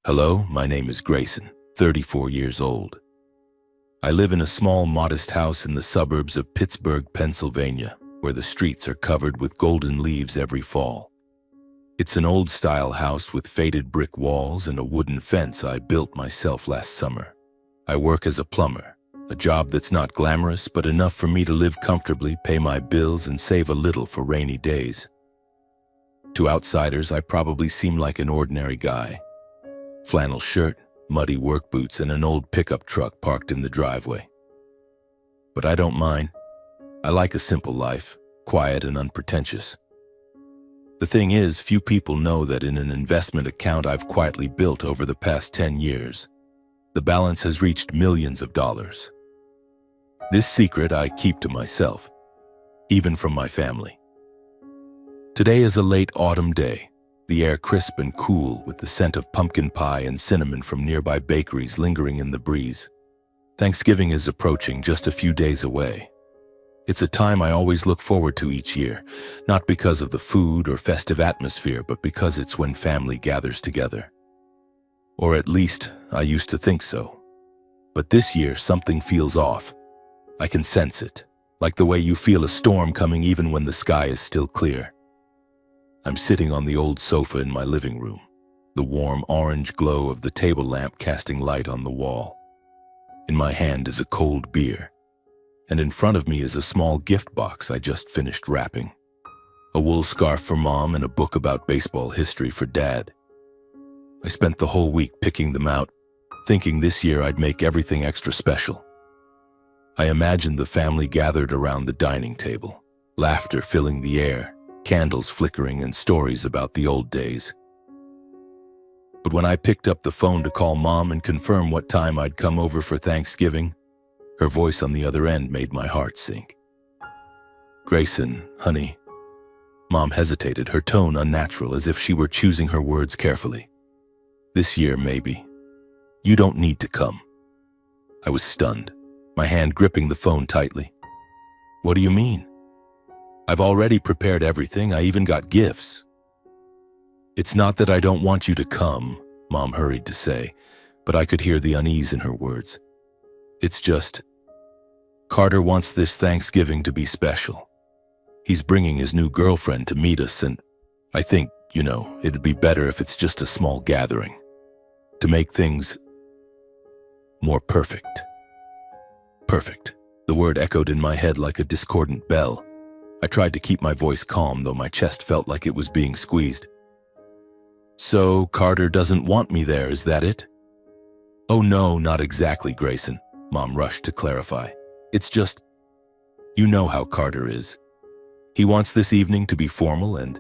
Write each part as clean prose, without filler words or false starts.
Hello, my name is Grayson, 34 years old. I live in a small, modest house in the suburbs of Pittsburgh, Pennsylvania, where the streets are covered with golden leaves every fall. It's an old-style house with faded brick walls and a wooden fence I built myself last summer. I work as a plumber, a job that's not glamorous but enough for me to live comfortably, pay my bills, and save a little for rainy days. To outsiders, I probably seem like an ordinary guy. Flannel shirt, muddy work boots, and an old pickup truck parked in the driveway. But I don't mind. I like a simple life, quiet and unpretentious. The thing is, few people know that in an investment account I've quietly built over the past 10 years, the balance has reached millions of dollars. This secret I keep to myself, even from my family. Today is a late autumn day, the air crisp and cool with the scent of pumpkin pie and cinnamon from nearby bakeries lingering in the breeze. Thanksgiving is approaching, just a few days away. It's a time I always look forward to each year, not because of the food or festive atmosphere, but because it's when family gathers together. Or at least, I used to think so. But this year, something feels off. I can sense it, like the way you feel a storm coming even when the sky is still clear. I'm sitting on the old sofa in my living room, the warm orange glow of the table lamp casting light on the wall. In my hand is a cold beer, and in front of me is a small gift box I just finished wrapping. A wool scarf for Mom and a book about baseball history for Dad. I spent the whole week picking them out, thinking this year I'd make everything extra special. I imagined the family gathered around the dining table, laughter filling the air, candles flickering, and stories about the old days. But when I picked up the phone to call Mom and confirm what time I'd come over for Thanksgiving, her voice on the other end made my heart sink. "Grayson, honey." Mom hesitated, her tone unnatural, as if she were choosing her words carefully. "This year, maybe. You don't need to come." I was stunned, my hand gripping the phone tightly. "What do you mean? I've already prepared everything. I even got gifts." "It's not that I don't want you to come," Mom hurried to say, but I could hear the unease in her words. "It's just, Carter wants this Thanksgiving to be special. He's bringing his new girlfriend to meet us, and I think, it'd be better if it's just a small gathering, to make things more perfect." Perfect. The word echoed in my head like a discordant bell. I tried to keep my voice calm, though my chest felt like it was being squeezed. "So, Carter doesn't want me there, is that it?" "Oh no, not exactly, Grayson," Mom rushed to clarify. "It's just, you know how Carter is. He wants this evening to be formal, and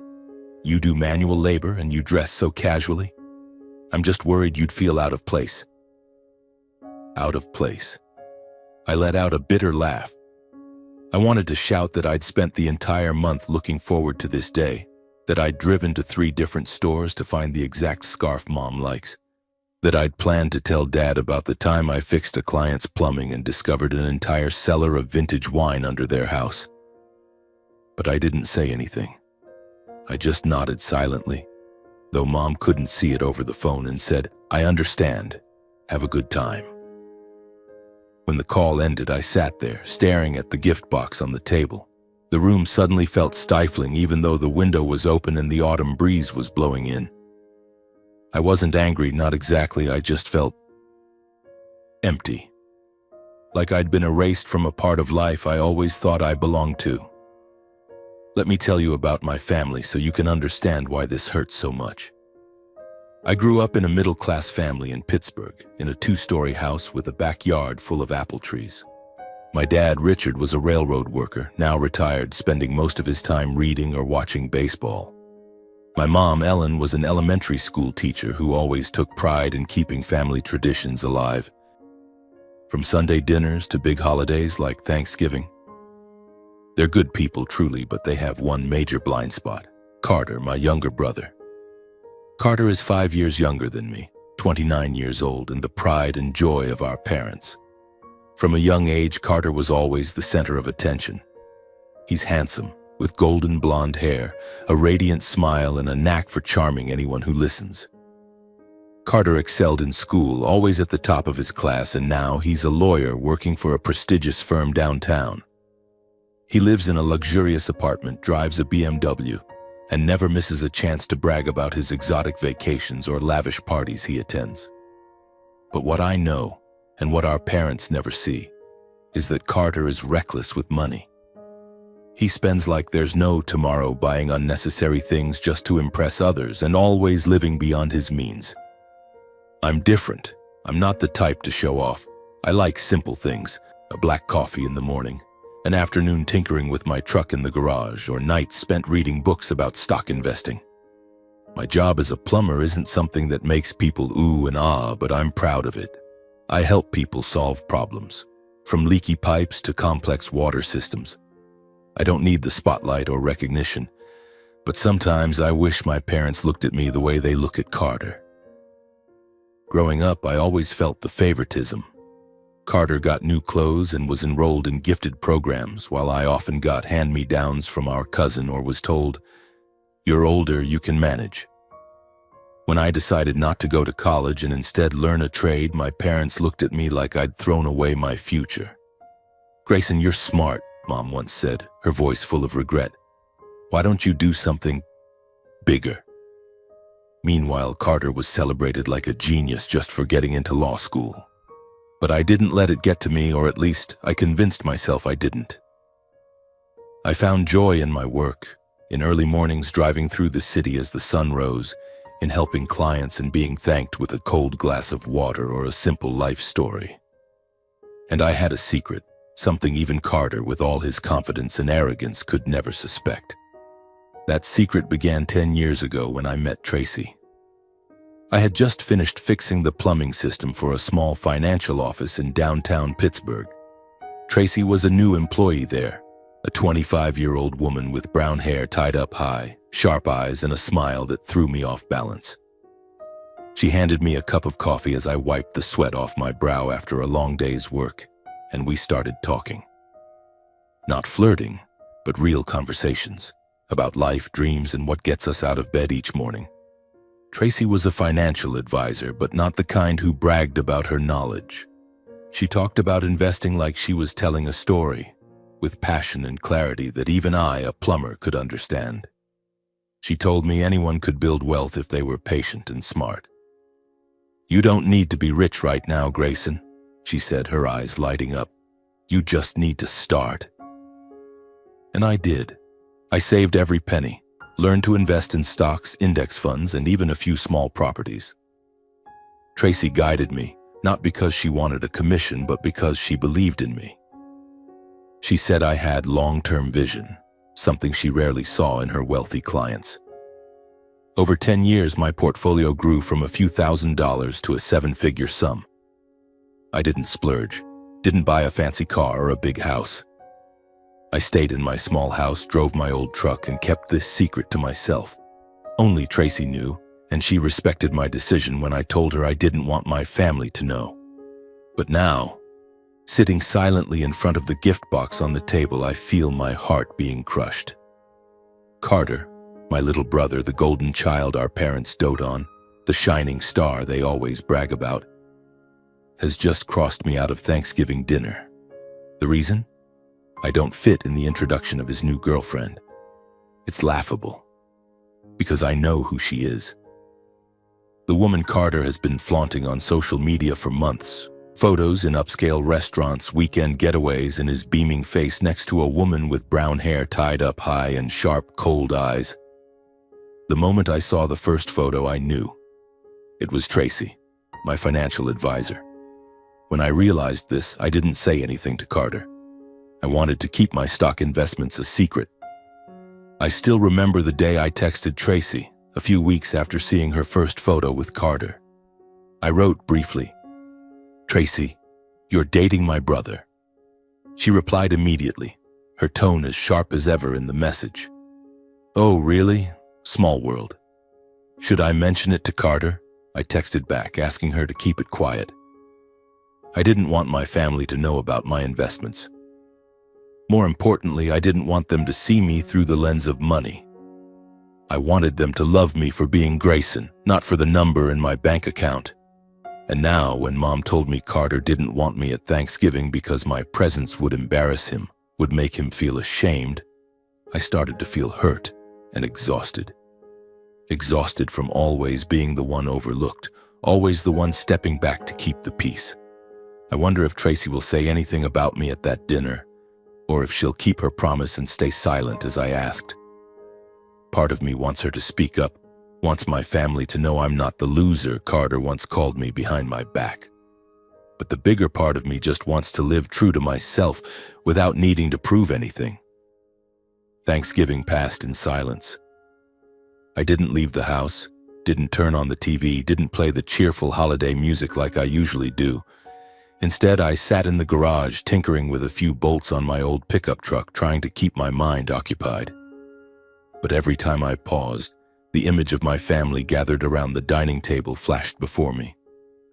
you do manual labor and you dress so casually. I'm just worried you'd feel out of place." Out of place. I let out a bitter laugh. I wanted to shout that I'd spent the entire month looking forward to this day, that I'd driven to 3 different stores to find the exact scarf Mom likes, that I'd planned to tell Dad about the time I fixed a client's plumbing and discovered an entire cellar of vintage wine under their house. But I didn't say anything. I just nodded silently, though Mom couldn't see it over the phone, and said, "I understand. Have a good time." When the call ended, I sat there, staring at the gift box on the table. The room suddenly felt stifling, even though the window was open and the autumn breeze was blowing in. I wasn't angry, not exactly. I just felt empty. Like I'd been erased from a part of life I always thought I belonged to. Let me tell you about my family so you can understand why this hurts so much. I grew up in a middle-class family in Pittsburgh, in a 2-story house with a backyard full of apple trees. My dad, Richard, was a railroad worker, now retired, spending most of his time reading or watching baseball. My mom, Ellen, was an elementary school teacher who always took pride in keeping family traditions alive. From Sunday dinners to big holidays like Thanksgiving. They're good people, truly, but they have one major blind spot: Carter, my younger brother. Carter is 5 years younger than me, 29 years old, and the pride and joy of our parents. From a young age, Carter was always the center of attention. He's handsome, with golden blonde hair, a radiant smile, and a knack for charming anyone who listens. Carter excelled in school, always at the top of his class, and now he's a lawyer working for a prestigious firm downtown. He lives in a luxurious apartment, drives a BMW, and never misses a chance to brag about his exotic vacations or lavish parties he attends. But what I know, and what our parents never see, is that Carter is reckless with money. He spends like there's no tomorrow, buying unnecessary things just to impress others and always living beyond his means. I'm different. I'm not the type to show off. I like simple things, a black coffee in the morning, an afternoon tinkering with my truck in the garage, or nights spent reading books about stock investing. My job as a plumber isn't something that makes people ooh and ah, but I'm proud of it. I help people solve problems, from leaky pipes to complex water systems. I don't need the spotlight or recognition, but sometimes I wish my parents looked at me the way they look at Carter. Growing up, I always felt the favoritism. Carter got new clothes and was enrolled in gifted programs, while I often got hand-me-downs from our cousin or was told, "You're older, you can manage." When I decided not to go to college and instead learn a trade, my parents looked at me like I'd thrown away my future. "Grayson, you're smart," Mom once said, her voice full of regret. "Why don't you do something bigger?" Meanwhile, Carter was celebrated like a genius just for getting into law school. But I didn't let it get to me, or at least I convinced myself I didn't. I found joy in my work, in early mornings driving through the city as the sun rose, in helping clients and being thanked with a cold glass of water or a simple life story. And I had a secret, something even Carter, with all his confidence and arrogance, could never suspect. That secret began 10 years ago when I met Tracy. I had just finished fixing the plumbing system for a small financial office in downtown Pittsburgh. Tracy was a new employee there, a 25-year-old woman with brown hair tied up high, sharp eyes, and a smile that threw me off balance. She handed me a cup of coffee as I wiped the sweat off my brow after a long day's work, and we started talking. Not flirting, but real conversations about life, dreams, and what gets us out of bed each morning. Tracy was a financial advisor, but not the kind who bragged about her knowledge. She talked about investing like she was telling a story, with passion and clarity that even I, a plumber, could understand. She told me anyone could build wealth if they were patient and smart. "You don't need to be rich right now, Grayson," she said, her eyes lighting up. "You just need to start." And I did. I saved every penny, learned to invest in stocks, index funds, and even a few small properties. Tracy guided me, not because she wanted a commission, but because she believed in me. She said I had long-term vision, something she rarely saw in her wealthy clients. Over 10 years, my portfolio grew from a few $1,000s to a 7-figure sum. I didn't splurge, didn't buy a fancy car or a big house. I stayed in my small house, drove my old truck, and kept this secret to myself. Only Tracy knew, and she respected my decision when I told her I didn't want my family to know. But now, sitting silently in front of the gift box on the table, I feel my heart being crushed. Carter, my little brother, the golden child our parents dote on, the shining star they always brag about, has just crossed me out of Thanksgiving dinner. The reason? I don't fit in the introduction of his new girlfriend. It's laughable, because I know who she is. The woman Carter has been flaunting on social media for months. Photos in upscale restaurants, weekend getaways, and his beaming face next to a woman with brown hair tied up high and sharp, cold eyes. The moment I saw the first photo, I knew. It was Tracy, my financial advisor. When I realized this, I didn't say anything to Carter. I wanted to keep my stock investments a secret. I still remember the day I texted Tracy, a few weeks after seeing her first photo with Carter. I wrote briefly, "Tracy, you're dating my brother." She replied immediately, her tone as sharp as ever in the message. "Oh, really? Small world. Should I mention it to Carter?" I texted back, asking her to keep it quiet. I didn't want my family to know about my investments. More importantly, I didn't want them to see me through the lens of money. I wanted them to love me for being Grayson, not for the number in my bank account. And now, when Mom told me Carter didn't want me at Thanksgiving because my presence would embarrass him, would make him feel ashamed, I started to feel hurt and exhausted. Exhausted from always being the one overlooked, always the one stepping back to keep the peace. I wonder if Tracy will say anything about me at that dinner, or if she'll keep her promise and stay silent as I asked. Part of me wants her to speak up, wants my family to know I'm not the loser Carter once called me behind my back. But the bigger part of me just wants to live true to myself without needing to prove anything. Thanksgiving passed in silence. I didn't leave the house, didn't turn on the TV, didn't play the cheerful holiday music like I usually do. Instead, I sat in the garage tinkering with a few bolts on my old pickup truck, trying to keep my mind occupied. But every time I paused, the image of my family gathered around the dining table flashed before me.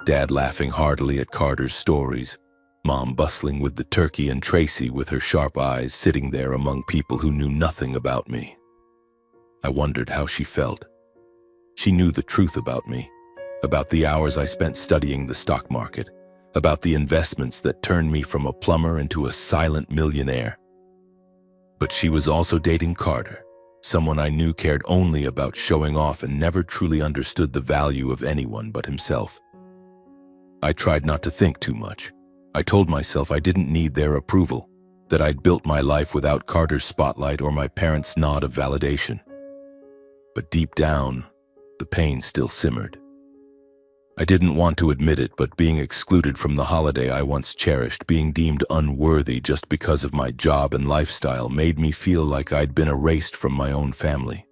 Dad laughing heartily at Carter's stories, Mom bustling with the turkey, and Tracy with her sharp eyes sitting there among people who knew nothing about me. I wondered how she felt. She knew the truth about me, about the hours I spent studying the stock market, about the investments that turned me from a plumber into a silent millionaire. But she was also dating Carter, someone I knew cared only about showing off and never truly understood the value of anyone but himself. I tried not to think too much. I told myself I didn't need their approval, that I'd built my life without Carter's spotlight or my parents' nod of validation. But deep down, the pain still simmered. I didn't want to admit it, but being excluded from the holiday I once cherished, being deemed unworthy just because of my job and lifestyle, made me feel like I'd been erased from my own family.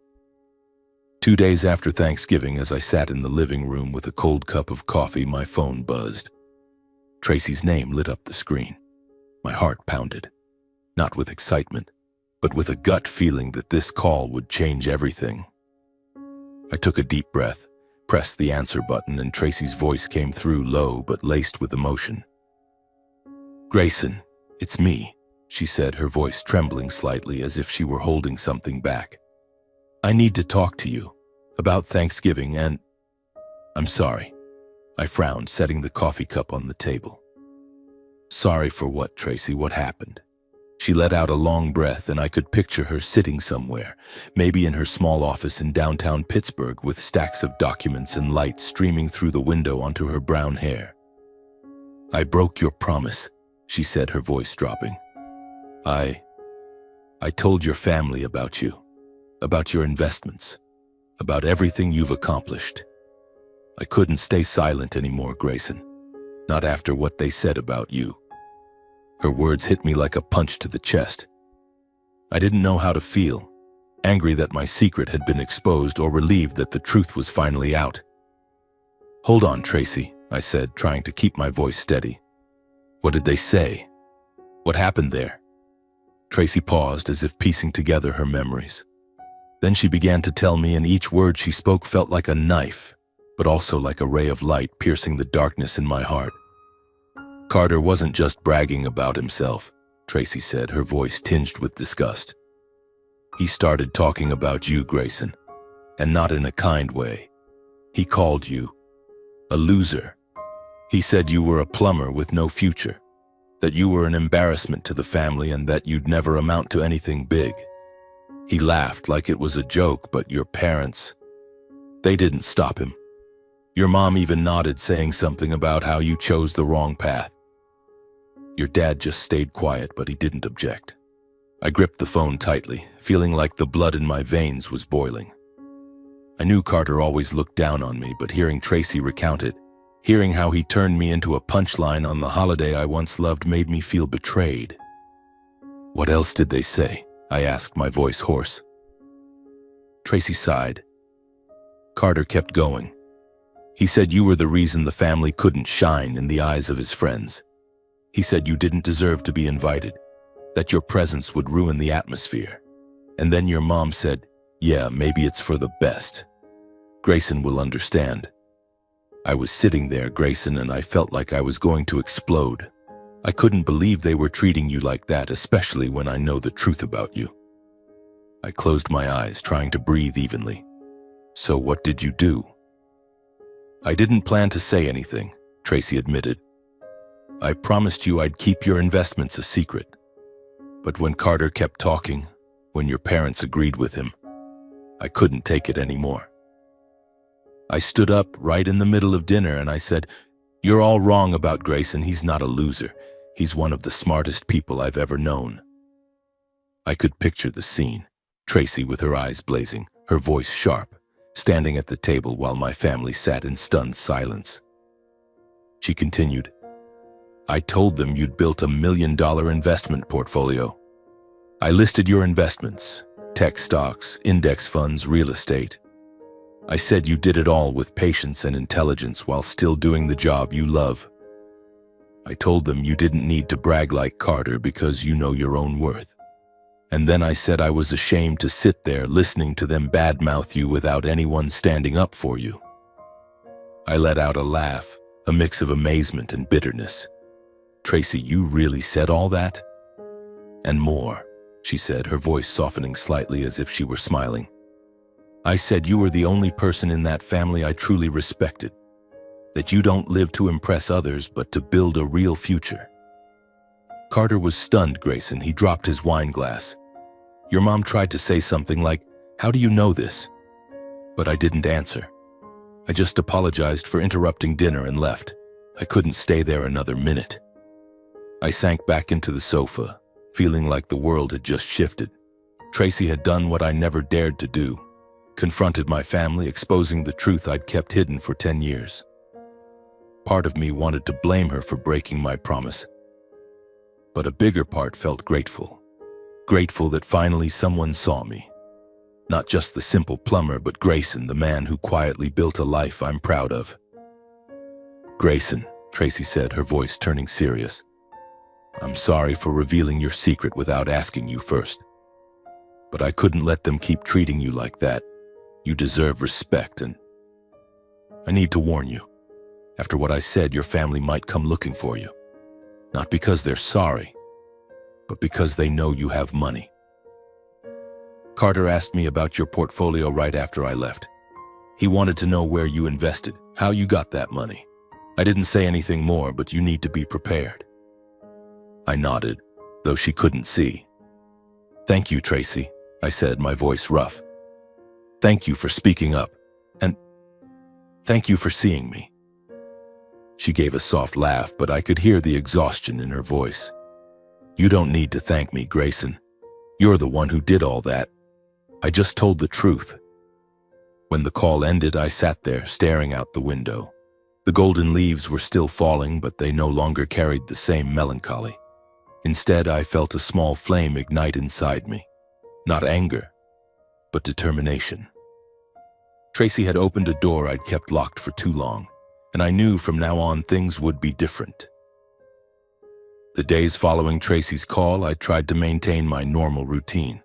2 days after Thanksgiving, as I sat in the living room with a cold cup of coffee, my phone buzzed. Tracy's name lit up the screen. My heart pounded, not with excitement, but with a gut feeling that this call would change everything. I took a deep breath, pressed the answer button, and Tracy's voice came through, low but laced with emotion. "Grayson, it's me," she said, her voice trembling slightly as if she were holding something back. "I need to talk to you about Thanksgiving and—" "I'm sorry." I frowned, setting the coffee cup on the table. "Sorry for what, Tracy? What happened?" She let out a long breath, and I could picture her sitting somewhere, maybe in her small office in downtown Pittsburgh, with stacks of documents and light streaming through the window onto her brown hair. "I broke your promise," she said, her voice dropping. I told your family about you, about your investments, about everything you've accomplished. I couldn't stay silent anymore, Grayson, not after what they said about you." Her words hit me like a punch to the chest. I didn't know how to feel, angry that my secret had been exposed or relieved that the truth was finally out. "Hold on, Tracy," I said, trying to keep my voice steady. "What did they say? What happened there?" Tracy paused, as if piecing together her memories. Then she began to tell me, and each word she spoke felt like a knife, but also like a ray of light piercing the darkness in my heart. "Carter wasn't just bragging about himself," Tracy said, her voice tinged with disgust. "He started talking about you, Grayson, and not in a kind way. He called you a loser. He said you were a plumber with no future, that you were an embarrassment to the family, and that you'd never amount to anything big. He laughed like it was a joke, but your parents, they didn't stop him. Your mom even nodded, saying something about how you chose the wrong path. Your dad just stayed quiet, but he didn't object." I gripped the phone tightly, feeling like the blood in my veins was boiling. I knew Carter always looked down on me, but hearing Tracy recount it, hearing how he turned me into a punchline on the holiday I once loved, made me feel betrayed. "What else did they say?" I asked, my voice hoarse. Tracy sighed. "Carter kept going. He said you were the reason the family couldn't shine in the eyes of his friends. He said you didn't deserve to be invited, that your presence would ruin the atmosphere. And then your mom said, 'Yeah, maybe it's for the best. Grayson will understand.' I was sitting there, Grayson, and I felt like I was going to explode. I couldn't believe they were treating you like that, especially when I know the truth about you." I closed my eyes, trying to breathe evenly. So what did you do? I didn't plan to say anything, Tracy admitted. I promised you I'd keep your investments a secret. But when Carter kept talking, when your parents agreed with him, I couldn't take it anymore. I stood up right in the middle of dinner and I said, "You're all wrong about Grayson. He's not a loser. He's one of the smartest people I've ever known." I could picture the scene. Tracy with her eyes blazing, her voice sharp, standing at the table while my family sat in stunned silence. She continued, "I told them you'd built $1 million investment portfolio. I listed your investments, tech stocks, index funds, real estate. I said you did it all with patience and intelligence while still doing the job you love. I told them you didn't need to brag like Carter because you know your own worth. And then I said I was ashamed to sit there listening to them badmouth you without anyone standing up for you." I let out a laugh, a mix of amazement and bitterness. "Tracy, you really said all that?" "And more," she said, her voice softening slightly as if she were smiling. "I said you were the only person in that family I truly respected, that you don't live to impress others but to build a real future." Carter was stunned, Grayson. He dropped his wine glass. "Your mom tried to say something like, 'How do you know this?' But I didn't answer. I just apologized for interrupting dinner and left. I couldn't stay there another minute." I sank back into the sofa, feeling like the world had just shifted. Tracy had done what I never dared to do, confronted my family, exposing the truth I'd kept hidden for 10 years. Part of me wanted to blame her for breaking my promise, but a bigger part felt grateful. Grateful that finally someone saw me. Not just the simple plumber, but Grayson, the man who quietly built a life I'm proud of. "Grayson," Tracy said, her voice turning serious, "I'm sorry for revealing your secret without asking you first. But I couldn't let them keep treating you like that. You deserve respect, and I need to warn you. After what I said, your family might come looking for you. Not because they're sorry, but because they know you have money. Carter asked me about your portfolio right after I left. He wanted to know where you invested, how you got that money. I didn't say anything more, but you need to be prepared." I nodded, though she couldn't see. "Thank you, Tracy," I said, my voice rough. "Thank you for speaking up, and thank you for seeing me." She gave a soft laugh, but I could hear the exhaustion in her voice. "You don't need to thank me, Grayson. You're the one who did all that. I just told the truth." When the call ended, I sat there, staring out the window. The golden leaves were still falling, but they no longer carried the same melancholy. Instead, I felt a small flame ignite inside me. Not anger, but determination. Tracy had opened a door I'd kept locked for too long, and I knew from now on things would be different. The days following Tracy's call, I tried to maintain my normal routine.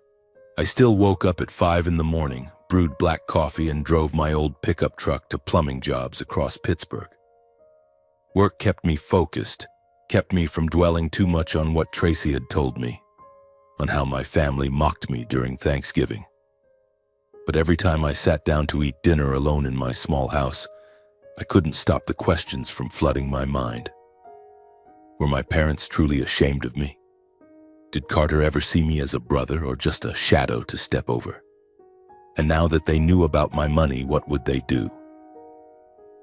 I still woke up at 5 in the morning, brewed black coffee, and drove my old pickup truck to plumbing jobs across Pittsburgh. Work kept me focused, kept me from dwelling too much on what Tracy had told me, on how my family mocked me during Thanksgiving. But every time I sat down to eat dinner alone in my small house, I couldn't stop the questions from flooding my mind. Were my parents truly ashamed of me? Did Carter ever see me as a brother or just a shadow to step over? And now that they knew about my money, what would they do?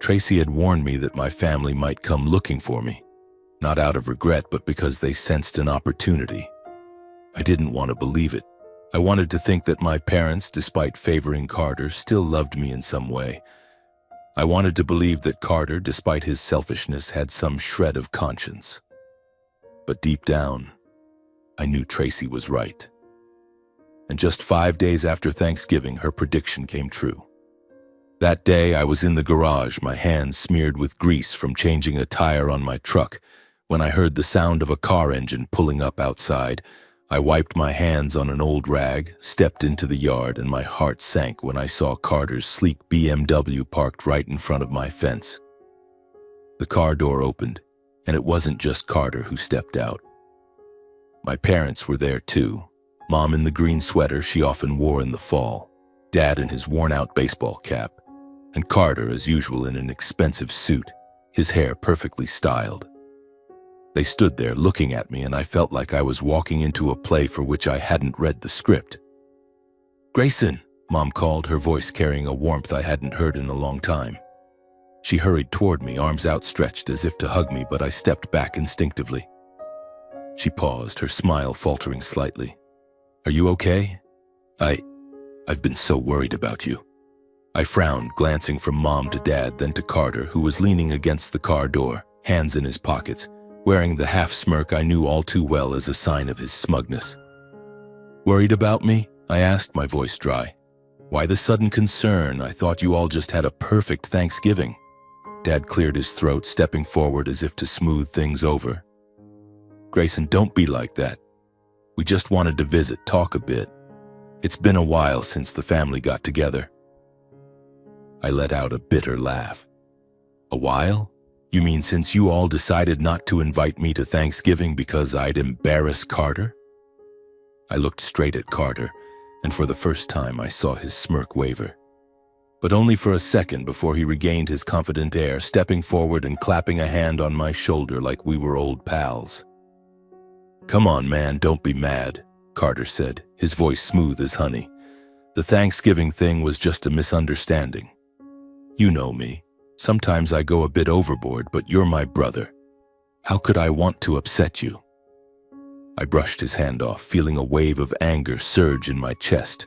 Tracy had warned me that my family might come looking for me, not out of regret, but because they sensed an opportunity. I didn't want to believe it. I wanted to think that my parents, despite favoring Carter, still loved me in some way. I wanted to believe that Carter, despite his selfishness, had some shred of conscience. But deep down, I knew Tracy was right. And just 5 days after Thanksgiving, her prediction came true. That day, I was in the garage, my hands smeared with grease from changing a tire on my truck, when I heard the sound of a car engine pulling up outside. I wiped my hands on an old rag, stepped into the yard, and my heart sank when I saw Carter's sleek BMW parked right in front of my fence. The car door opened, and it wasn't just Carter who stepped out. My parents were there too, Mom in the green sweater she often wore in the fall, Dad in his worn-out baseball cap, and Carter, as usual, in an expensive suit, his hair perfectly styled. They stood there looking at me, and I felt like I was walking into a play for which I hadn't read the script. "Grayson," Mom called, her voice carrying a warmth I hadn't heard in a long time. She hurried toward me, arms outstretched as if to hug me, but I stepped back instinctively. She paused, her smile faltering slightly. "Are you okay?" I've been so worried about you." I frowned, glancing from Mom to Dad, then to Carter, who was leaning against the car door, hands in his pockets, wearing the half-smirk I knew all too well as a sign of his smugness. "Worried about me?" I asked, my voice dry. "Why the sudden concern? I thought you all just had a perfect Thanksgiving." Dad cleared his throat, stepping forward as if to smooth things over. "Grayson, don't be like that. We just wanted to visit, talk a bit. It's been a while since the family got together." I let out a bitter laugh. "A while? You mean since you all decided not to invite me to Thanksgiving because I'd embarrass Carter?" I looked straight at Carter, and for the first time I saw his smirk waver. But only for a second before he regained his confident air, stepping forward and clapping a hand on my shoulder like we were old pals. "Come on, man, don't be mad," Carter said, his voice smooth as honey. "The Thanksgiving thing was just a misunderstanding. You know me. Sometimes I go a bit overboard, but you're my brother. How could I want to upset you?" I brushed his hand off, feeling a wave of anger surge in my chest.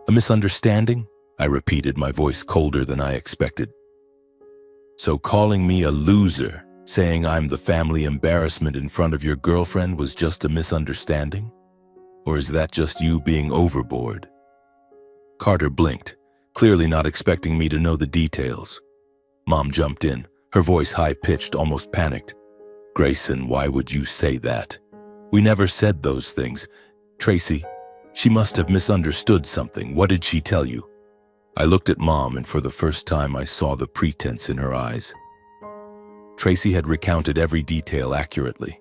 "A misunderstanding?" I repeated, my voice colder than I expected. "So calling me a loser, saying I'm the family embarrassment in front of your girlfriend was just a misunderstanding? Or is that just you being overboard?" Carter blinked, clearly not expecting me to know the details. Mom jumped in, her voice high-pitched, almost panicked. "Grayson, why would you say that? We never said those things. Tracy, she must have misunderstood something. What did she tell you?" I looked at Mom, and for the first time I saw the pretense in her eyes. Tracy had recounted every detail accurately.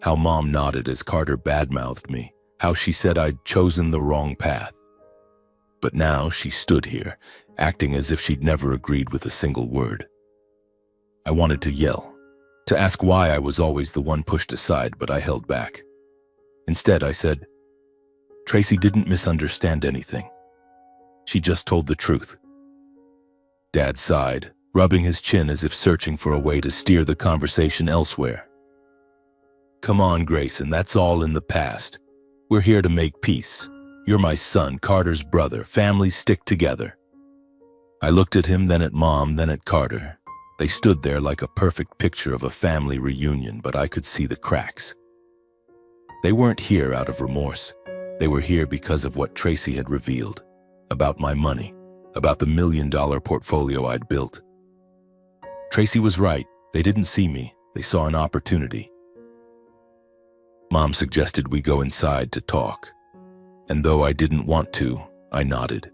How Mom nodded as Carter badmouthed me, how she said I'd chosen the wrong path. But now she stood here, acting as if she'd never agreed with a single word. I wanted to yell, to ask why I was always the one pushed aside, but I held back. Instead, I said, "Tracy didn't misunderstand anything. She just told the truth." Dad sighed, rubbing his chin as if searching for a way to steer the conversation elsewhere. "Come on, Grayson, that's all in the past. We're here to make peace. You're my son, Carter's brother. Families stick together." I looked at him, then at Mom, then at Carter. They stood there like a perfect picture of a family reunion, but I could see the cracks. They weren't here out of remorse. They were here because of what Tracy had revealed. About my money, about the $1 million portfolio I'd built. Tracy was right. They didn't see me. They saw an opportunity. Mom suggested we go inside to talk. And though I didn't want to, I nodded.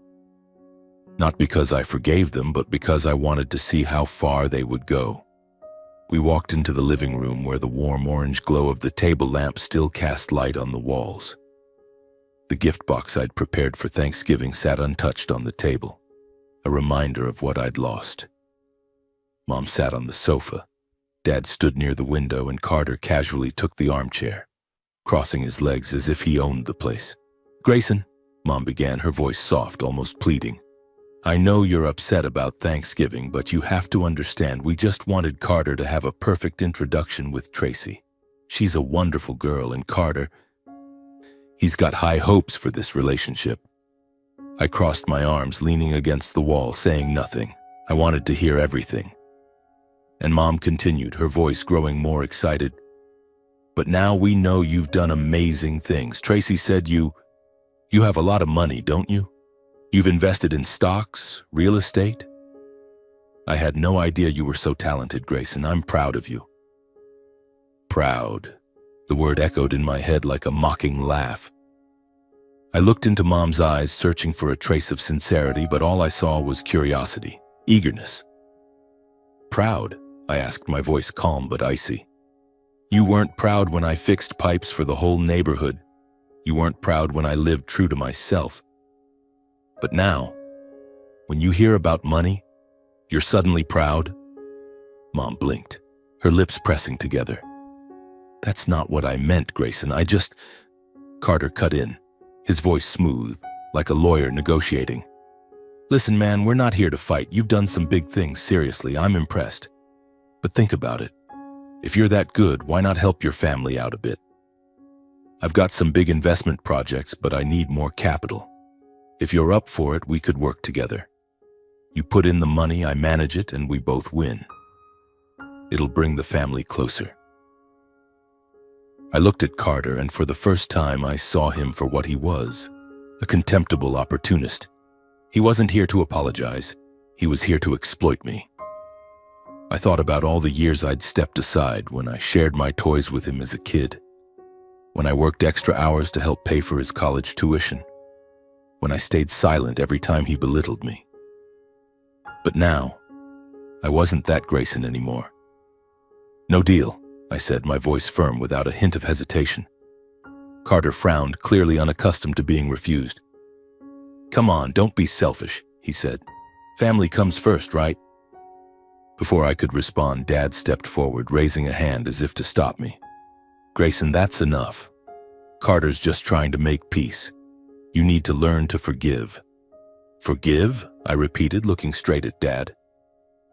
Not because I forgave them, but because I wanted to see how far they would go. We walked into the living room where the warm orange glow of the table lamp still cast light on the walls. The gift box I'd prepared for Thanksgiving sat untouched on the table, a reminder of what I'd lost. Mom sat on the sofa. Dad stood near the window, and Carter casually took the armchair, crossing his legs as if he owned the place. "Grayson," Mom began, her voice soft, almost pleading. "I know you're upset about Thanksgiving, but you have to understand we just wanted Carter to have a perfect introduction with Tracy. She's a wonderful girl, and Carter, he's got high hopes for this relationship." I crossed my arms, leaning against the wall, saying nothing. I wanted to hear everything. And Mom continued, her voice growing more excited. "But now we know you've done amazing things. Tracy said you have a lot of money, don't you? You've invested in stocks, real estate? I had no idea you were so talented, Grayson. I'm proud of you." Proud. The word echoed in my head like a mocking laugh. I looked into Mom's eyes, searching for a trace of sincerity, but all I saw was curiosity, eagerness. "Proud?" I asked, my voice calm but icy. "You weren't proud when I fixed pipes for the whole neighborhood. You weren't proud when I lived true to myself. But now, when you hear about money, you're suddenly proud? Mom blinked, her lips pressing together. That's not what I meant, Grayson. Carter cut in, his voice smooth, like a lawyer negotiating. Listen, man, we're not here to fight. You've done some big things, seriously. I'm impressed. But think about it. If you're that good, why not help your family out a bit? I've got some big investment projects, but I need more capital. If you're up for it, we could work together. You put in the money, I manage it, and we both win. It'll bring the family closer. I looked at Carter, and for the first time I saw him for what he was, a contemptible opportunist. He wasn't here to apologize. He was here to exploit me. I thought about all the years I'd stepped aside when I shared my toys with him as a kid, when I worked extra hours to help pay for his college tuition, when I stayed silent every time he belittled me. But now, I wasn't that Grayson anymore. No deal, I said, my voice firm without a hint of hesitation. Carter frowned, clearly unaccustomed to being refused. Come on, don't be selfish, he said. Family comes first, right? Before I could respond, Dad stepped forward, raising a hand as if to stop me. Grayson, that's enough. Carter's just trying to make peace. You need to learn to forgive. Forgive? I repeated, looking straight at Dad.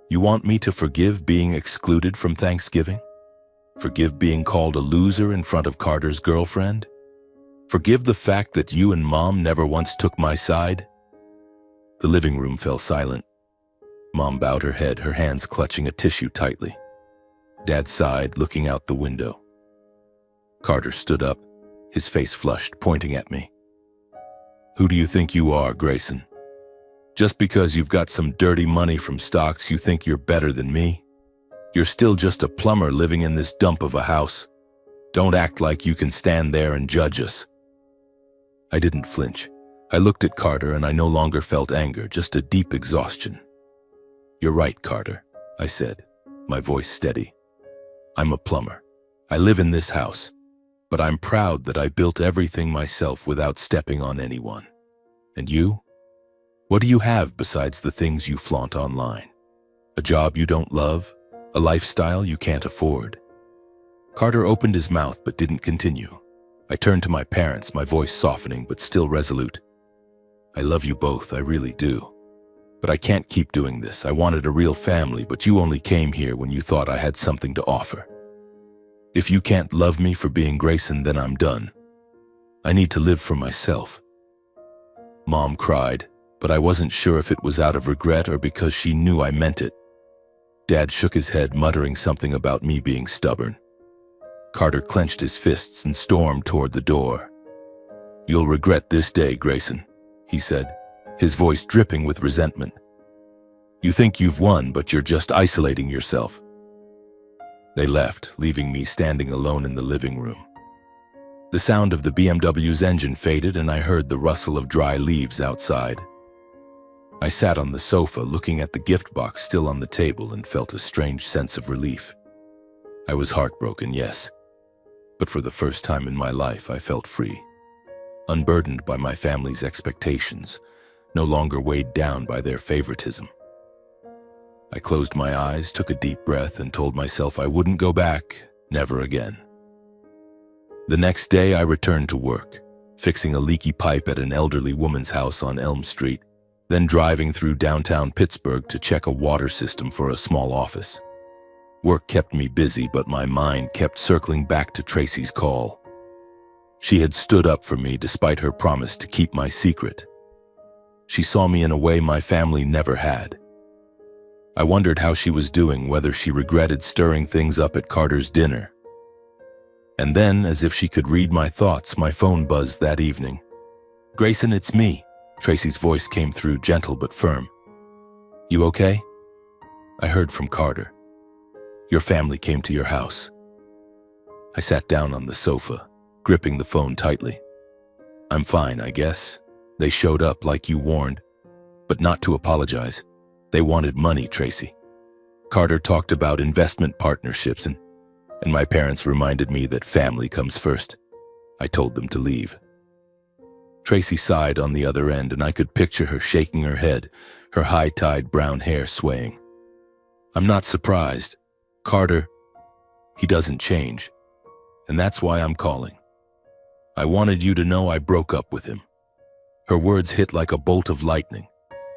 You want me to forgive being excluded from Thanksgiving? Forgive being called a loser in front of Carter's girlfriend? Forgive the fact that you and Mom never once took my side? The living room fell silent. Mom bowed her head, her hands clutching a tissue tightly. Dad sighed, looking out the window. Carter stood up, his face flushed, pointing at me. Who do you think you are, Grayson? Just because you've got some dirty money from stocks, you think you're better than me? You're still just a plumber living in this dump of a house. Don't act like you can stand there and judge us. I didn't flinch. I looked at Carter and I no longer felt anger, just a deep exhaustion. You're right, Carter, I said, my voice steady. I'm a plumber. I live in this house, but I'm proud that I built everything myself without stepping on anyone. And you? What do you have besides the things you flaunt online? A job you don't love? A lifestyle you can't afford? Carter opened his mouth but didn't continue. I turned to my parents, my voice softening but still resolute. I love you both, I really do. But I can't keep doing this. I wanted a real family, but you only came here when you thought I had something to offer. If you can't love me for being Grayson, then I'm done. I need to live for myself. Mom cried, but I wasn't sure if it was out of regret or because she knew I meant it. Dad shook his head, muttering something about me being stubborn. Carter clenched his fists and stormed toward the door. You'll regret this day, Grayson, he said, his voice dripping with resentment. You think you've won, but you're just isolating yourself. They left, leaving me standing alone in the living room. The sound of the BMW's engine faded and I heard the rustle of dry leaves outside. I sat on the sofa looking at the gift box still on the table and felt a strange sense of relief. I was heartbroken, yes, but for the first time in my life I felt free, unburdened by my family's expectations, no longer weighed down by their favoritism. I closed my eyes, took a deep breath, and told myself I wouldn't go back, never again. The next day I returned to work, fixing a leaky pipe at an elderly woman's house on Elm Street, then driving through downtown Pittsburgh to check a water system for a small office. Work kept me busy, but my mind kept circling back to Tracy's call. She had stood up for me despite her promise to keep my secret. She saw me in a way my family never had. I wondered how she was doing, whether she regretted stirring things up at Carter's dinner. And then, as if she could read my thoughts, my phone buzzed that evening. Grayson, it's me. Tracy's voice came through, gentle but firm. You okay? I heard from Carter. Your family came to your house. I sat down on the sofa, gripping the phone tightly. I'm fine, I guess. They showed up like you warned, but not to apologize. They wanted money, Tracy. Carter talked about investment partnerships and my parents reminded me that family comes first. I told them to leave. Tracy sighed on the other end, and I could picture her shaking her head, her high-tied brown hair swaying. I'm not surprised. Carter, he doesn't change. And that's why I'm calling. I wanted you to know I broke up with him. Her words hit like a bolt of lightning.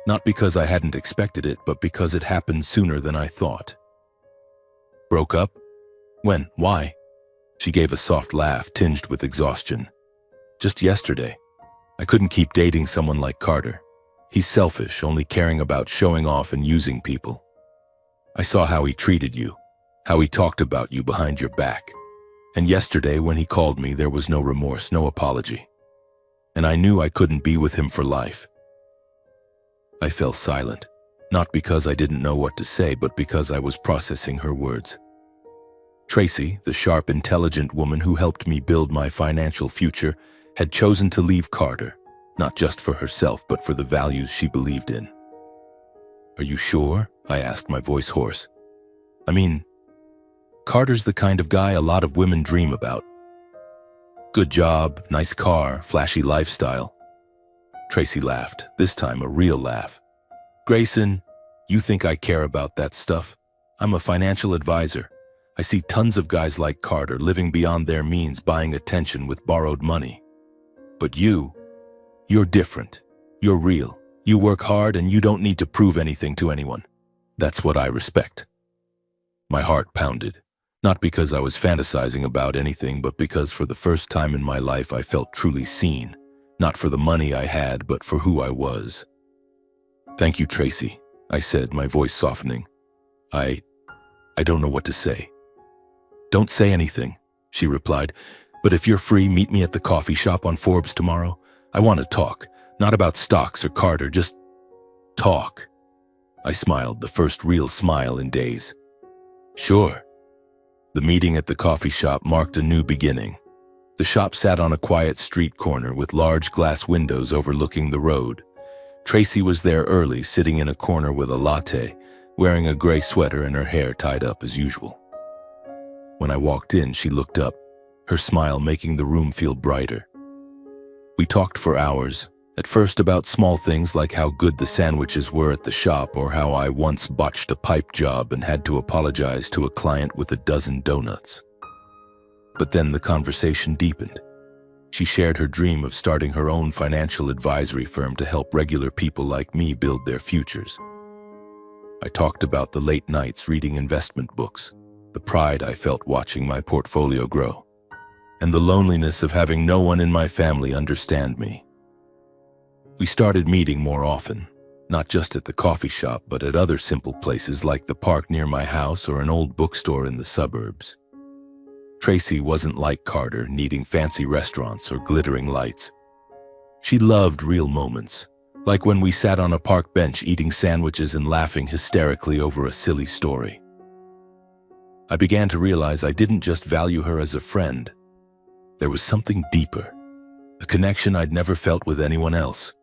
Not because I hadn't expected it, but because it happened sooner than I thought. Broke up? When? Why? She gave a soft laugh tinged with exhaustion. Just yesterday. I couldn't keep dating someone like Carter. He's selfish, only caring about showing off and using people. I saw how he treated you, how he talked about you behind your back. And yesterday, when he called me, there was no remorse, no apology. And I knew I couldn't be with him for life. I fell silent, not because I didn't know what to say, but because I was processing her words. Tracy, the sharp, intelligent woman who helped me build my financial future, had chosen to leave Carter, not just for herself, but for the values she believed in. Are you sure? I asked, my voice hoarse. I mean, Carter's the kind of guy a lot of women dream about. Good job, nice car, flashy lifestyle. Tracy laughed, this time a real laugh. Grayson, you think I care about that stuff? I'm a financial advisor. I see tons of guys like Carter living beyond their means, buying attention with borrowed money. But you're different. You're real. You work hard and you don't need to prove anything to anyone. That's what I respect. My heart pounded, not because I was fantasizing about anything, but because for the first time in my life I felt truly seen, not for the money I had, but for who I was. Thank you, Tracy, I said, my voice softening. I don't know what to say. Don't say anything, she replied, but if you're free, meet me at the coffee shop on Forbes tomorrow. I want to talk, not about stocks or Carter, just talk. I smiled, the first real smile in days. Sure. The meeting at the coffee shop marked a new beginning. The shop sat on a quiet street corner with large glass windows overlooking the road. Tracy was there early, sitting in a corner with a latte, wearing a gray sweater and her hair tied up as usual. When I walked in, she looked up, her smile making the room feel brighter. We talked for hours, at first about small things like how good the sandwiches were at the shop or how I once botched a pipe job and had to apologize to a client with a dozen donuts. But then the conversation deepened. She shared her dream of starting her own financial advisory firm to help regular people like me build their futures. I talked about the late nights reading investment books, the pride I felt watching my portfolio grow, and the loneliness of having no one in my family understand me. We started meeting more often, not just at the coffee shop, but at other simple places like the park near my house or an old bookstore in the suburbs. Tracy wasn't like Carter, needing fancy restaurants or glittering lights. She loved real moments, like when we sat on a park bench eating sandwiches and laughing hysterically over a silly story. I began to realize I didn't just value her as a friend. There was something deeper, a connection I'd never felt with anyone else.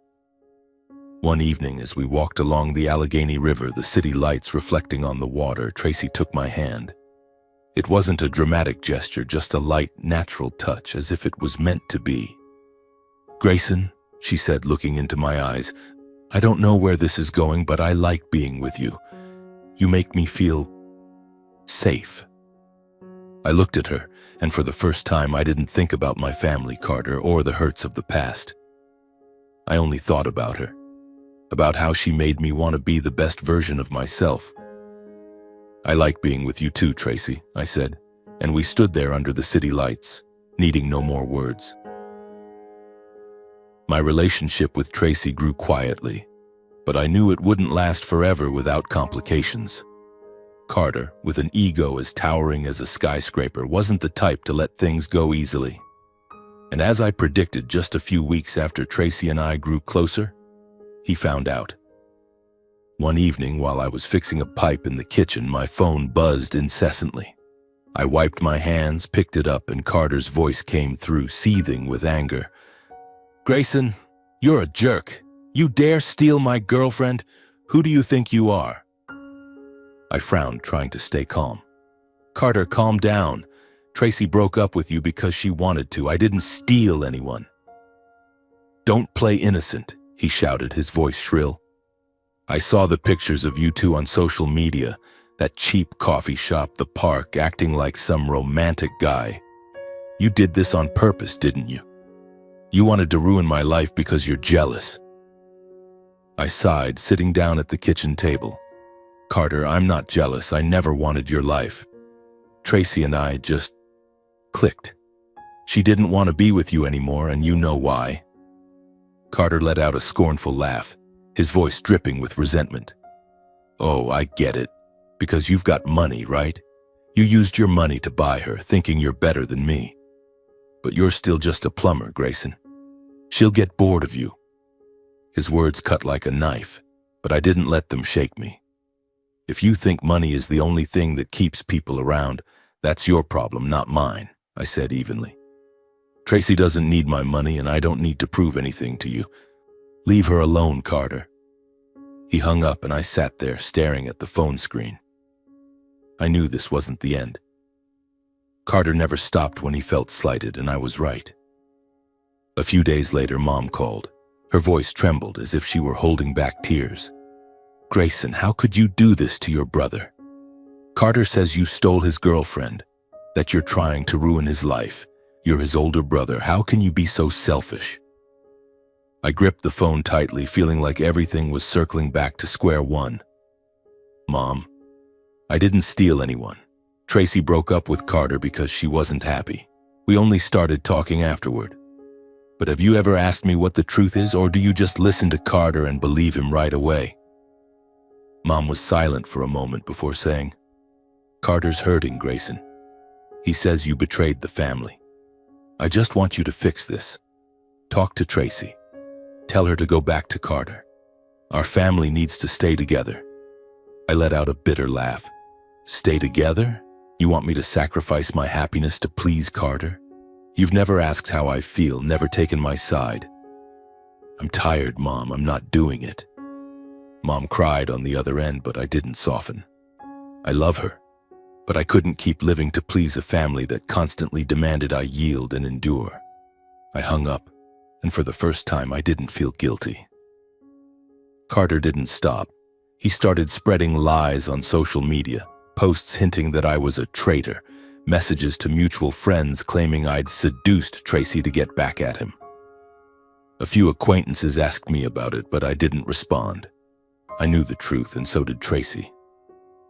One evening, as we walked along the Allegheny River, the city lights reflecting on the water, Tracy took my hand. It wasn't a dramatic gesture, just a light, natural touch, as if it was meant to be. Grayson, she said, looking into my eyes, I don't know where this is going, but I like being with you. You make me feel safe. I looked at her, and for the first time I didn't think about my family, Carter, or the hurts of the past. I only thought about her, about how she made me want to be the best version of myself. I like being with you too, Tracy, I said, and we stood there under the city lights, needing no more words. My relationship with Tracy grew quietly, but I knew it wouldn't last forever without complications. Carter, with an ego as towering as a skyscraper, wasn't the type to let things go easily. And as I predicted, just a few weeks after Tracy and I grew closer, he found out. One evening, while I was fixing a pipe in the kitchen, my phone buzzed incessantly. I wiped my hands, picked it up, and Carter's voice came through, seething with anger. Grayson, you're a jerk. You dare steal my girlfriend? Who do you think you are? I frowned, trying to stay calm. Carter, calm down. Tracy broke up with you because she wanted to. I didn't steal anyone. "Don't play innocent," he shouted, his voice shrill. "I saw the pictures of you two on social media, that cheap coffee shop, the park, acting like some romantic guy. You did this on purpose, didn't you? You wanted to ruin my life because you're jealous." I sighed, sitting down at the kitchen table. "Carter, I'm not jealous. I never wanted your life. Tracy and I just clicked. She didn't want to be with you anymore, and you know why." Carter let out a scornful laugh, his voice dripping with resentment. "Oh, I get it. Because you've got money, right? You used your money to buy her, thinking you're better than me. But you're still just a plumber, Grayson. She'll get bored of you." His words cut like a knife, but I didn't let them shake me. "If you think money is the only thing that keeps people around, that's your problem, not mine," I said evenly. "Tracy doesn't need my money, and I don't need to prove anything to you. Leave her alone, Carter." He hung up, and I sat there staring at the phone screen. I knew this wasn't the end. Carter never stopped when he felt slighted, and I was right. A few days later, Mom called. Her voice trembled as if she were holding back tears. "Grayson, how could you do this to your brother? Carter says you stole his girlfriend, that you're trying to ruin his life. You're his older brother. How can you be so selfish?" I gripped the phone tightly, feeling like everything was circling back to square one. "Mom, I didn't steal anyone. Tracy broke up with Carter because she wasn't happy. We only started talking afterward. But have you ever asked me what the truth is, or do you just listen to Carter and believe him right away?" Mom was silent for a moment before saying, "Carter's hurting, Grayson. He says you betrayed the family. I just want you to fix this. Talk to Tracy. Tell her to go back to Carter. Our family needs to stay together." I let out a bitter laugh. "Stay together? You want me to sacrifice my happiness to please Carter? You've never asked how I feel, never taken my side." "I'm tired, Mom. I'm not doing it." Mom cried on the other end, but I didn't soften. I love her, but I couldn't keep living to please a family that constantly demanded I yield and endure. I hung up, and for the first time I didn't feel guilty. Carter didn't stop. He started spreading lies on social media, posts hinting that I was a traitor, messages to mutual friends claiming I'd seduced Tracy to get back at him. A few acquaintances asked me about it, but I didn't respond. I knew the truth, and so did Tracy.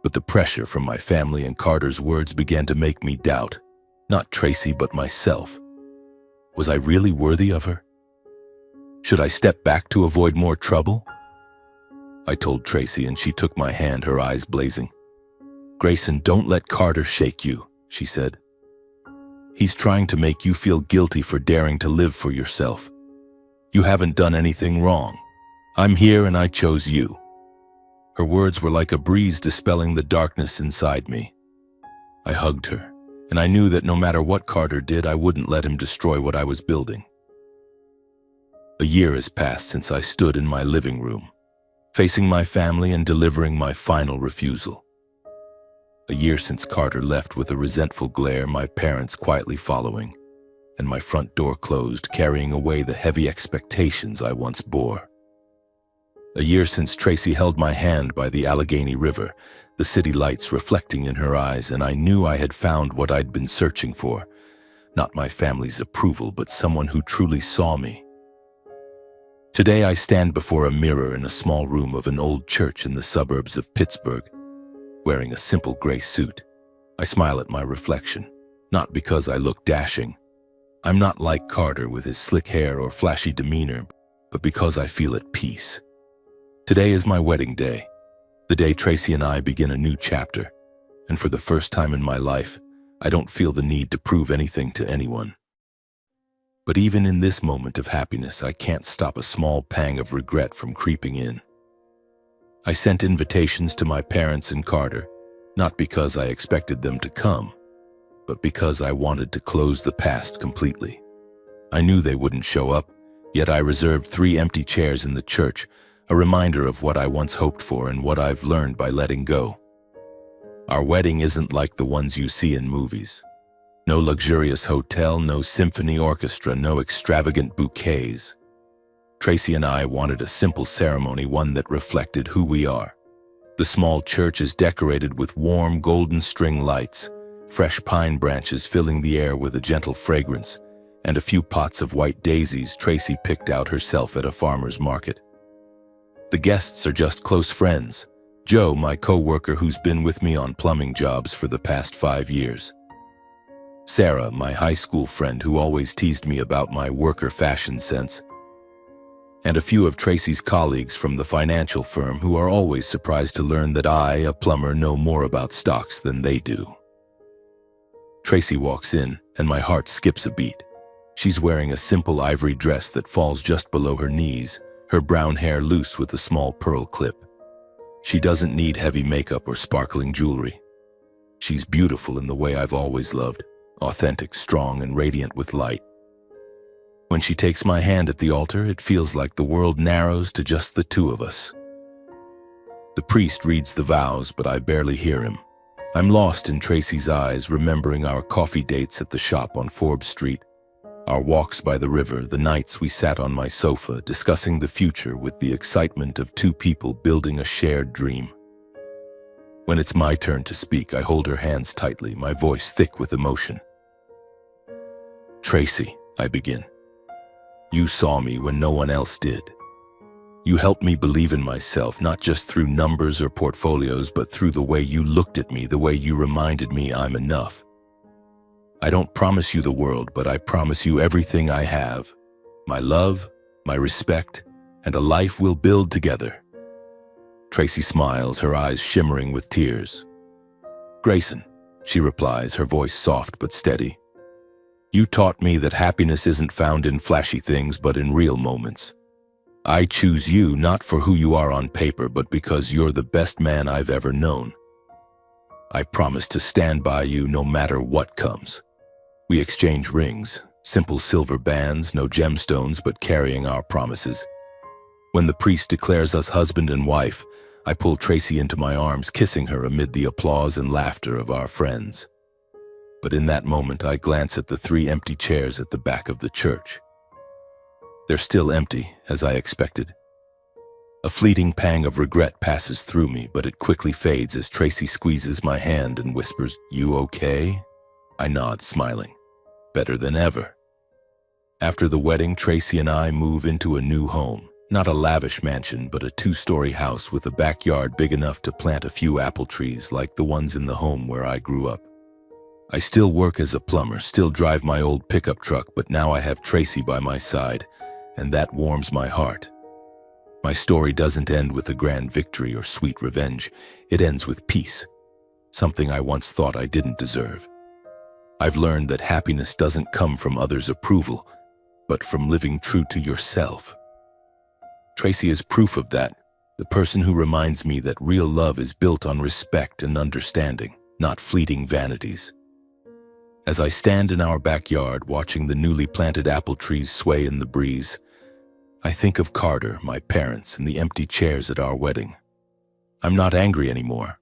But the pressure from my family and Carter's words began to make me doubt, not Tracy, but myself. Was I really worthy of her? Should I step back to avoid more trouble? I told Tracy, and she took my hand, her eyes blazing. "Grayson, don't let Carter shake you," she said. "He's trying to make you feel guilty for daring to live for yourself. You haven't done anything wrong. I'm here and I chose you." Her words were like a breeze dispelling the darkness inside me. I hugged her, and I knew that no matter what Carter did, I wouldn't let him destroy what I was building. A year has passed since I stood in my living room, facing my family and delivering my final refusal. A year since Carter left with a resentful glare, my parents quietly following, and my front door closed, carrying away the heavy expectations I once bore. A year since Tracy held my hand by the Allegheny River, the city lights reflecting in her eyes, and I knew I had found what I'd been searching for. Not my family's approval, but someone who truly saw me. Today I stand before a mirror in a small room of an old church in the suburbs of Pittsburgh, wearing a simple gray suit. I smile at my reflection, not because I look dashing. I'm not like Carter with his slick hair or flashy demeanor, but because I feel at peace. Today is my wedding day, the day Tracy and I begin a new chapter, and for the first time in my life, I don't feel the need to prove anything to anyone. But even in this moment of happiness, I can't stop a small pang of regret from creeping in. I sent invitations to my parents and Carter, not because I expected them to come, but because I wanted to close the past completely. I knew they wouldn't show up, yet I reserved 3 empty chairs in the church, a reminder of what I once hoped for and what I've learned by letting go. Our wedding isn't like the ones you see in movies. No luxurious hotel, no symphony orchestra, no extravagant bouquets. Tracy and I wanted a simple ceremony, one that reflected who we are. The small church is decorated with warm golden string lights, fresh pine branches filling the air with a gentle fragrance, and a few pots of white daisies Tracy picked out herself at a farmer's market. The guests are just close friends. Joe, my co-worker who's been with me on plumbing jobs for the past 5 years. Sarah, my high school friend who always teased me about my worker fashion sense. And a few of Tracy's colleagues from the financial firm who are always surprised to learn that I, a plumber, know more about stocks than they do. Tracy walks in, and my heart skips a beat. She's wearing a simple ivory dress that falls just below her knees, her brown hair loose with a small pearl clip. She doesn't need heavy makeup or sparkling jewelry. She's beautiful in the way I've always loved, authentic, strong, and radiant with light. When she takes my hand at the altar, it feels like the world narrows to just the two of us. The priest reads the vows, but I barely hear him. I'm lost in Tracy's eyes, remembering our coffee dates at the shop on Forbes Street, our walks by the river, the nights we sat on my sofa, discussing the future with the excitement of two people building a shared dream. When it's my turn to speak, I hold her hands tightly, my voice thick with emotion. Tracy, I begin. You saw me when no one else did. You helped me believe in myself, not just through numbers or portfolios, but through the way you looked at me, the way you reminded me I'm enough. I don't promise you the world, but I promise you everything I have. My love, my respect, and a life we'll build together. Tracy smiles, her eyes shimmering with tears. Grayson, she replies, her voice soft but steady. You taught me that happiness isn't found in flashy things, but in real moments. I choose you not for who you are on paper, but because you're the best man I've ever known. I promise to stand by you no matter what comes. We exchange rings, simple silver bands, no gemstones, but carrying our promises. When the priest declares us husband and wife, I pull Tracy into my arms, kissing her amid the applause and laughter of our friends. But in that moment, I glance at the 3 empty chairs at the back of the church. They're still empty, as I expected. A fleeting pang of regret passes through me, but it quickly fades as Tracy squeezes my hand and whispers, "You okay?" I nod, smiling. Better than ever. After the wedding, Tracy and I move into a new home. Not a lavish mansion, but a 2-story house with a backyard big enough to plant a few apple trees like the ones in the home where I grew up. I still work as a plumber, still drive my old pickup truck, but now I have Tracy by my side, and that warms my heart. My story doesn't end with a grand victory or sweet revenge. It ends with peace, something I once thought I didn't deserve. I've learned that happiness doesn't come from others' approval, but from living true to yourself. Tracy is proof of that, the person who reminds me that real love is built on respect and understanding, not fleeting vanities. As I stand in our backyard watching the newly planted apple trees sway in the breeze, I think of Carter, my parents, and the empty chairs at our wedding. I'm not angry anymore.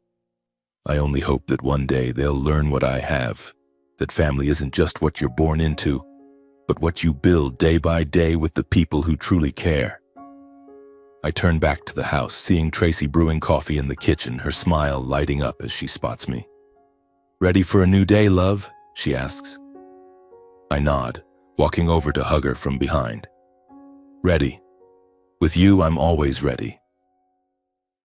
I only hope that one day they'll learn what I have, that family isn't just what you're born into, but what you build day by day with the people who truly care. I turn back to the house, seeing Tracy brewing coffee in the kitchen, her smile lighting up as she spots me. "Ready for a new day, love?" she asks. I nod, walking over to hug her from behind. Ready. With you, I'm always ready.